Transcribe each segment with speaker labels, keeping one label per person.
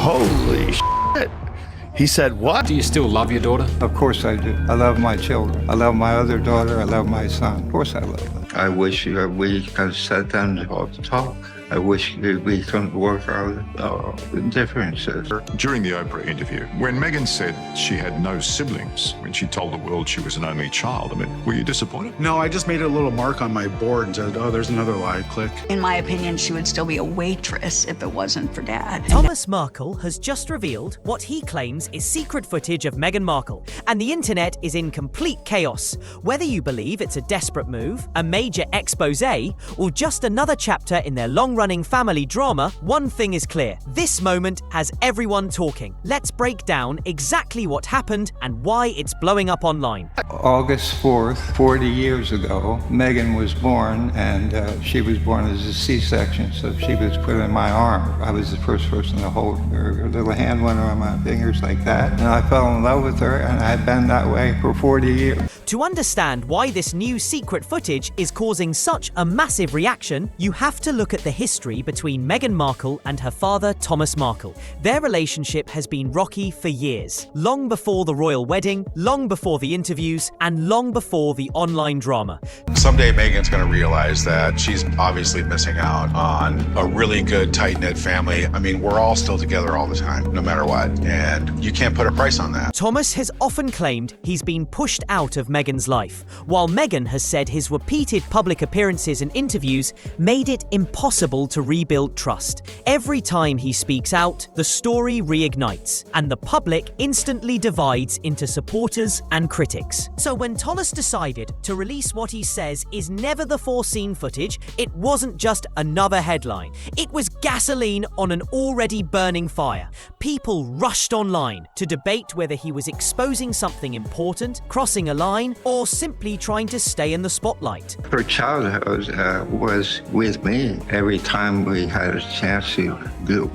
Speaker 1: Holy shit. He said what?
Speaker 2: Do you still love your daughter?
Speaker 3: Of course I do. I love my children. I love my other daughter. I love my son. Of course I love them. I wish we could sit down and talk. I wish we could work out the differences.
Speaker 4: During the Oprah interview, when Meghan said she had no siblings, when she told the world she was an only child, I mean, were you disappointed?
Speaker 5: No, I just made a little mark on my board and said, oh, there's another lie, click.
Speaker 6: In my opinion, she would still be a waitress if it wasn't for Dad.
Speaker 7: Thomas Markle has just revealed what he claims is secret footage of Meghan Markle, and the internet is in complete chaos. Whether you believe it's a desperate move, a major expose, or just another chapter in their long-running family drama, one thing is clear. This moment has everyone talking. Let's break down exactly what happened and why it's blowing up online.
Speaker 3: August 4th, 40 years ago, Meghan was born, and she was born as a C-section, so she was put in my arm. I was the first person to hold her. Her little hand went around my fingers like that, and I fell in love with her, and I had been that way for 40 years.
Speaker 7: To understand why this new secret footage is causing such a massive reaction, you have to look at the history between Meghan Markle and her father, Thomas Markle. Their relationship has been rocky for years, long before the royal wedding, long before the interviews, and long before the online drama.
Speaker 8: Someday Meghan's going to realize that she's obviously missing out on a really good, tight-knit family. I mean, we're all still together all the time, no matter what, and you can't put a price on that.
Speaker 7: Thomas has often claimed he's been pushed out of Meghan's life, while Meghan has said his repeated public appearances and interviews made it impossible to rebuild trust. Every time he speaks out, the story reignites, and the public instantly divides into supporters and critics. So when Thomas decided to release what he says is never the foreseen footage, it wasn't just another headline. It was gasoline on an already burning fire. People rushed online to debate whether he was exposing something important, crossing a line, or simply trying to stay in the spotlight.
Speaker 3: Her childhood was with me. Every time we had a chance to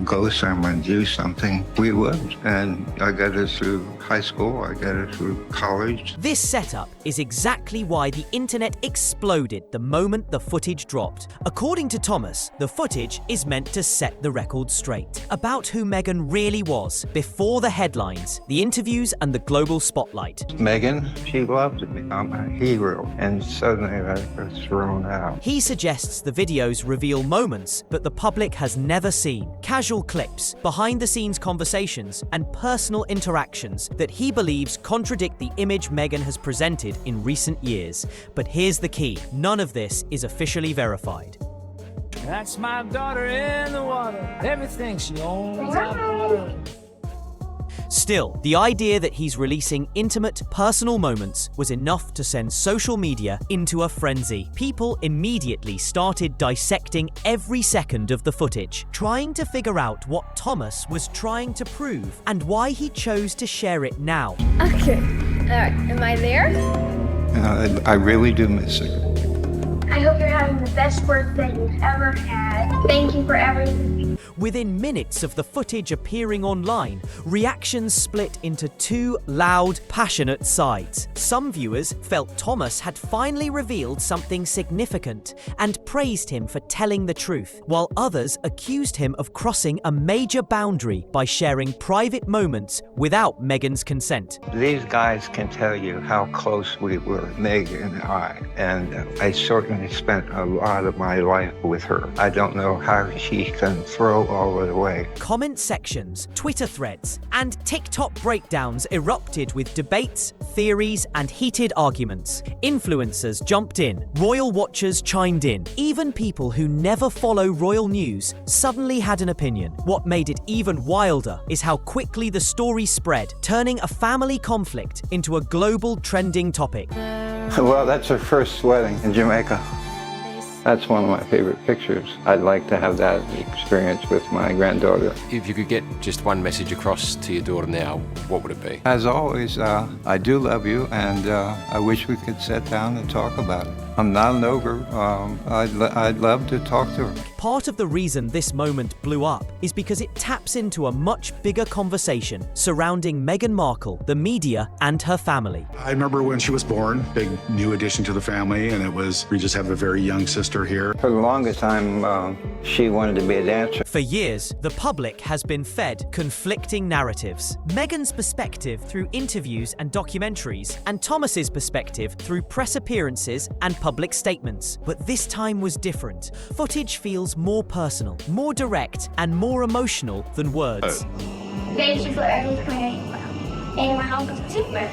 Speaker 3: go somewhere and do something, we would. And I got it through high school, I got it through college.
Speaker 7: This setup is exactly why the internet exploded the moment the footage dropped. According to Thomas, the footage is meant to set the record straight about who Meghan really was before the headlines, the interviews, and the global spotlight.
Speaker 3: Meghan, she loved to become a hero, and suddenly I was thrown out.
Speaker 7: He suggests the videos reveal moments that the public has never seen, casual clips, behind-the-scenes conversations, and personal interactions that he believes contradict the image Meghan has presented in recent years. But here's the key: none of this is officially verified.
Speaker 9: That's my daughter in the water. Everything she owns out the water.
Speaker 7: Still, the idea that he's releasing intimate, personal moments was enough to send social media into a frenzy. People immediately started dissecting every second of the footage, trying to figure out what Thomas was trying to prove and why he chose to share it now.
Speaker 10: Okay, am I there?
Speaker 3: I really do miss her.
Speaker 10: I hope you're having the best birthday you've ever had. Thank you for everything.
Speaker 7: Within minutes of the footage appearing online, reactions split into two loud, passionate sides. Some viewers felt Thomas had finally revealed something significant and praised him for telling the truth, while others accused him of crossing a major boundary by sharing private moments without Meghan's consent.
Speaker 3: These guys can tell you how close we were, Meghan and I certainly spent a lot of my life with her. I don't know how she can throw all it away.
Speaker 7: Comment sections, Twitter threads, and TikTok breakdowns erupted with debates, theories, and heated arguments. Influencers jumped in, royal watchers chimed in. Even people who never follow royal news suddenly had an opinion. What made it even wilder is how quickly the story spread, turning a family conflict into a global trending topic.
Speaker 3: Well, that's her first wedding in Jamaica. That's one of my favorite pictures. I'd like to have that experience with my granddaughter.
Speaker 2: If you could get just one message across to your daughter now, what would it be?
Speaker 3: As always, I do love you, and I wish we could sit down and talk about it. I'm not an ogre. I'd love to talk to her.
Speaker 7: Part of the reason this moment blew up is because it taps into a much bigger conversation surrounding Meghan Markle, the media, and her family.
Speaker 5: I remember when she was born, big new addition to the family, and we just have a very young sister here.
Speaker 3: For the longest time, she wanted to be a dancer.
Speaker 7: For years, the public has been fed conflicting narratives. Meghan's perspective through interviews and documentaries, and Thomas's perspective through press appearances and public statements. But this time was different. Footage feels more personal, more direct, and more emotional than words.
Speaker 10: Thank you for everything. And my uncle's super.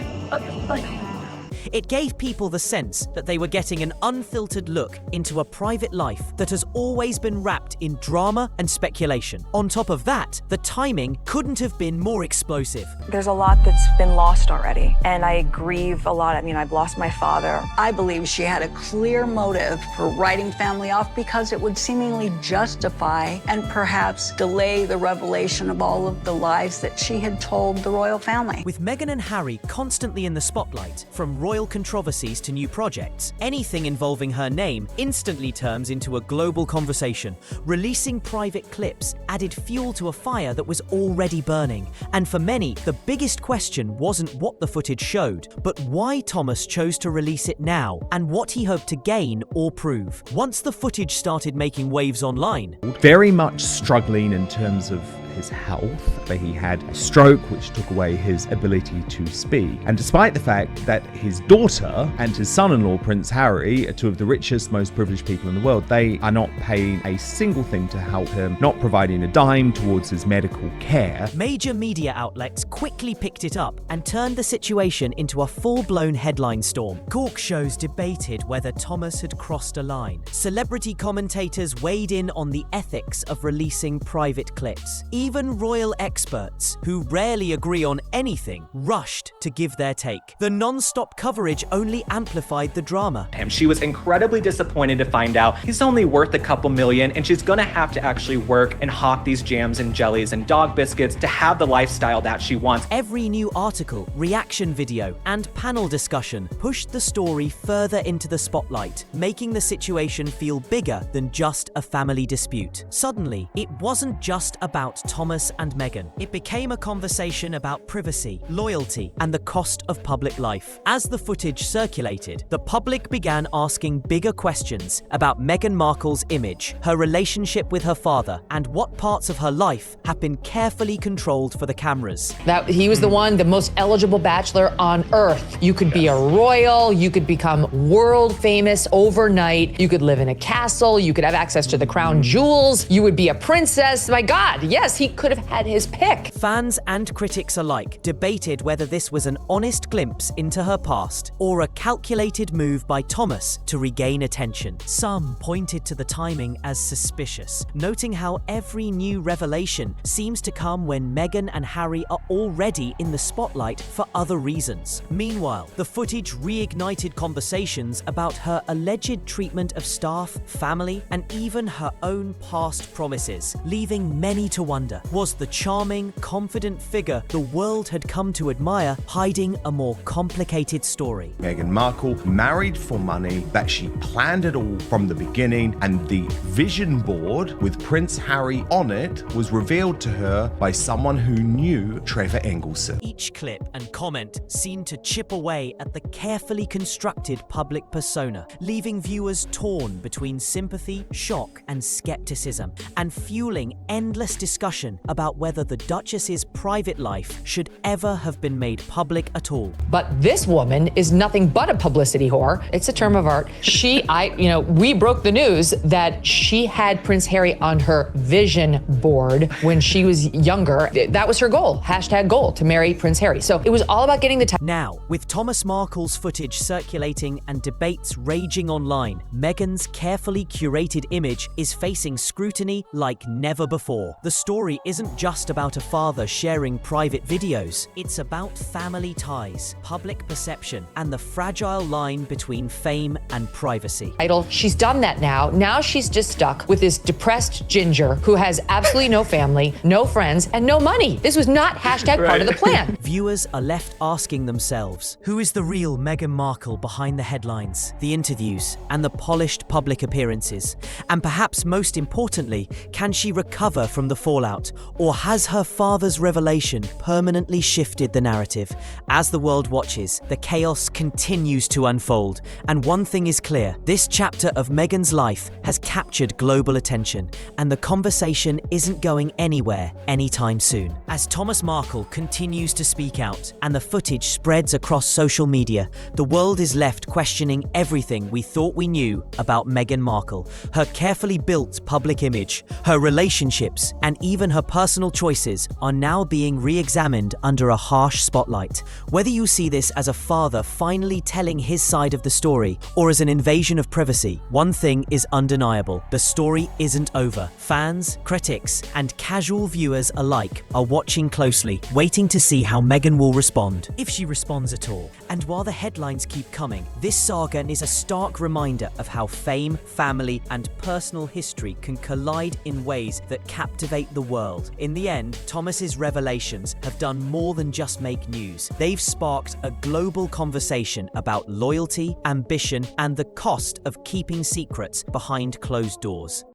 Speaker 7: It gave people the sense that they were getting an unfiltered look into a private life that has always been wrapped in drama and speculation. On top of that, the timing couldn't have been more explosive.
Speaker 11: There's a lot that's been lost already, and I grieve a lot. I mean, I've lost my father.
Speaker 6: I believe she had a clear motive for writing family off because it would seemingly justify and perhaps delay the revelation of all of the lies that she had told the royal family.
Speaker 7: With Meghan and Harry constantly in the spotlight, from royal controversies to new projects, anything involving her name instantly turns into a global conversation. Releasing private clips added fuel to a fire that was already burning. And for many, the biggest question wasn't what the footage showed, but why Thomas chose to release it now, and what he hoped to gain or prove. Once the footage started making waves online,
Speaker 12: very much struggling in terms of his health. He had a stroke which took away his ability to speak. And despite the fact that his daughter and his son-in-law, Prince Harry, are two of the richest, most privileged people in the world, they are not paying a single thing to help him, not providing a dime towards his medical care.
Speaker 7: Major media outlets quickly picked it up and turned the situation into a full-blown headline storm. Talk shows debated whether Thomas had crossed a line. Celebrity commentators weighed in on the ethics of releasing private clips. Even royal experts, who rarely agree on anything, rushed to give their take. The non-stop coverage only amplified the drama.
Speaker 13: She was incredibly disappointed to find out he's only worth a couple million, and she's gonna have to actually work and hawk these jams and jellies and dog biscuits to have the lifestyle that she wants.
Speaker 7: Every new article, reaction video, and panel discussion pushed the story further into the spotlight, making the situation feel bigger than just a family dispute. Suddenly, it wasn't just about Thomas and Meghan. It became a conversation about privacy, loyalty, and the cost of public life. As the footage circulated, the public began asking bigger questions about Meghan Markle's image, her relationship with her father, and what parts of her life have been carefully controlled for the cameras.
Speaker 14: That he was the one, the most eligible bachelor on earth. You could be a royal, you could become world famous overnight, you could live in a castle, you could have access to the crown jewels, you would be a princess. My God, yes, he could have had his pick.
Speaker 7: Fans and critics alike debated whether this was an honest glimpse into her past or a calculated move by Thomas to regain attention. Some pointed to the timing as suspicious, noting how every new revelation seems to come when Meghan and Harry are already in the spotlight for other reasons. Meanwhile, the footage reignited conversations about her alleged treatment of staff, family, and even her own past promises, leaving many to wonder. Was the charming, confident figure the world had come to admire hiding a more complicated story?
Speaker 12: Meghan Markle married for money, that she planned it all from the beginning, and the vision board with Prince Harry on it was revealed to her by someone who knew Trevor Engelson.
Speaker 7: Each clip and comment seemed to chip away at the carefully constructed public persona, leaving viewers torn between sympathy, shock, and skepticism, and fueling endless discussion about whether the Duchess's private life should ever have been made public at all.
Speaker 14: But this woman is nothing but a publicity whore. It's a term of art. We broke the news that she had Prince Harry on her vision board when she was younger. That was her goal, #goal, to marry Prince Harry. So it was all about getting the time.
Speaker 7: Now, with Thomas Markle's footage circulating and debates raging online, Meghan's carefully curated image is facing scrutiny like never before. The story isn't just about a father sharing private videos. It's about family ties, public perception, reputation and the fragile line between fame and privacy.
Speaker 14: She's done that now. Now she's just stuck with this depressed ginger who has absolutely no family, no friends, and no money. This was not hashtag part of the plan.
Speaker 7: Viewers are left asking themselves, who is the real Meghan Markle behind the headlines, the interviews, and the polished public appearances? And perhaps most importantly, can she recover from the fallout? Or has her father's revelation permanently shifted the narrative? As the world watches, the chaos continues to unfold. And one thing is clear, this chapter of Meghan's life has captured global attention, and the conversation isn't going anywhere anytime soon. As Thomas Markle continues to speak out and the footage spreads across social media, the world is left questioning everything we thought we knew about Meghan Markle, her carefully built public image, her relationships, and even her personal choices are now being re-examined under a harsh spotlight. Whether you see this as a father finally telling his side of the story or as an invasion of privacy, one thing is undeniable: the story isn't over. Fans, critics, and casual viewers alike are watching closely, waiting to see how Meghan will respond, if she responds at all. And while the headlines keep coming, this saga is a stark reminder of how fame, family, and personal history can collide in ways that captivate the world. In the end, Thomas's revelations have done more than just make news. They've sparked a global conversation about loyalty, ambition, and the cost of keeping secrets behind closed doors.